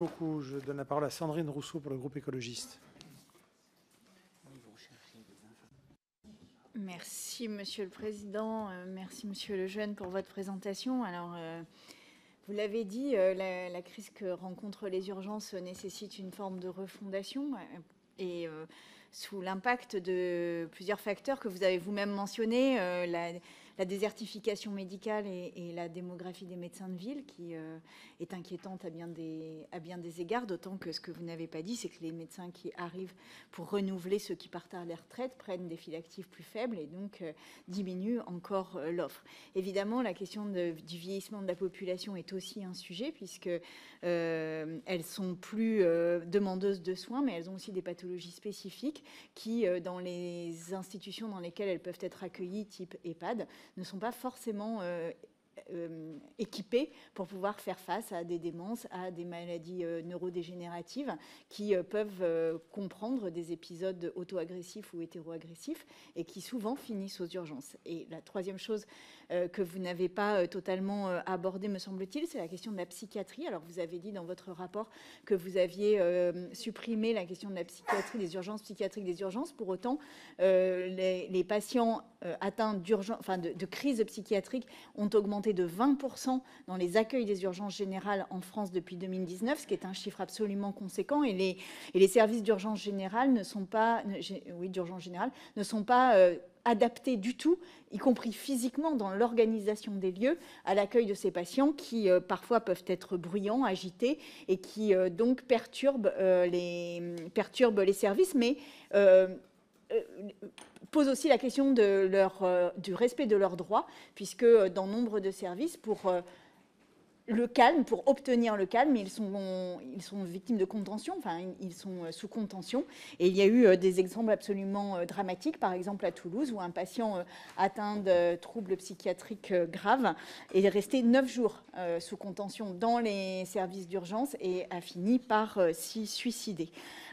Beaucoup. Je donne la parole à Sandrine Rousseau pour le groupe écologiste. Merci, Monsieur le Président. Merci, Monsieur Lejeune, pour votre présentation. Alors, vous l'avez dit, la crise que rencontrent les urgences nécessite une forme de refondation et sous l'impact de plusieurs facteurs que vous avez vous-même mentionnés, la désertification médicale et la démographie des médecins de ville qui est inquiétante à bien des égards, d'autant que ce que vous n'avez pas dit, c'est que les médecins qui arrivent pour renouveler ceux qui partent à la retraite prennent des files actives plus faibles et donc diminuent encore l'offre. Évidemment, la question du vieillissement de la population est aussi un sujet puisque elles sont plus demandeuses de soins, mais elles ont aussi des pathologies spécifiques qui, dans les institutions dans lesquelles elles peuvent être accueillies, type EHPAD, ne sont pas forcément équipés pour pouvoir faire face à des démences, à des maladies neurodégénératives qui peuvent comprendre des épisodes auto-agressifs ou hétéro-agressifs et qui souvent finissent aux urgences. Et la troisième chose que vous n'avez pas totalement abordée, me semble-t-il, c'est la question de la psychiatrie. Alors vous avez dit dans votre rapport que vous aviez supprimé la question de la psychiatrie, des urgences psychiatriques des urgences. Pour autant, les patients atteints de crise psychiatrique ont augmenté de 20% dans les accueils des urgences générales en France depuis 2019, ce qui est un chiffre absolument conséquent. Et les services d'urgence générale ne sont pas, adaptés du tout, y compris physiquement dans l'organisation des lieux, à l'accueil de ces patients qui parfois peuvent être bruyants, agités et qui donc perturbent les services, mais pose aussi la question du respect de leurs droits, puisque dans nombre de services, pour obtenir le calme, ils sont victimes de contention, enfin, ils sont sous contention. Et il y a eu des exemples absolument dramatiques, par exemple à Toulouse, où un patient atteint de troubles psychiatriques graves est resté 9 jours sous contention dans les services d'urgence et a fini par s'y suicider.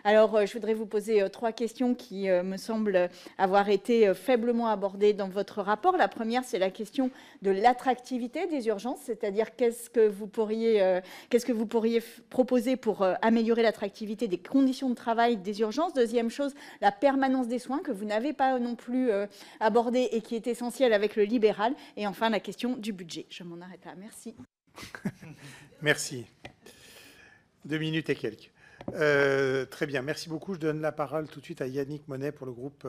Alors, je voudrais vous poser 3 questions qui me semblent avoir été faiblement abordées dans votre rapport. La première, c'est la question de l'attractivité des urgences, c'est-à-dire qu'est-ce que vous pourriez proposer pour améliorer l'attractivité des conditions de travail des urgences. Deuxième chose, la permanence des soins, que vous n'avez pas non plus abordée et qui est essentielle avec le libéral. Et enfin, la question du budget. Je m'en arrête là. Merci. Merci. 2 minutes et quelques. Très bien, merci beaucoup. Je donne la parole tout de suite à Yannick Monet pour le groupe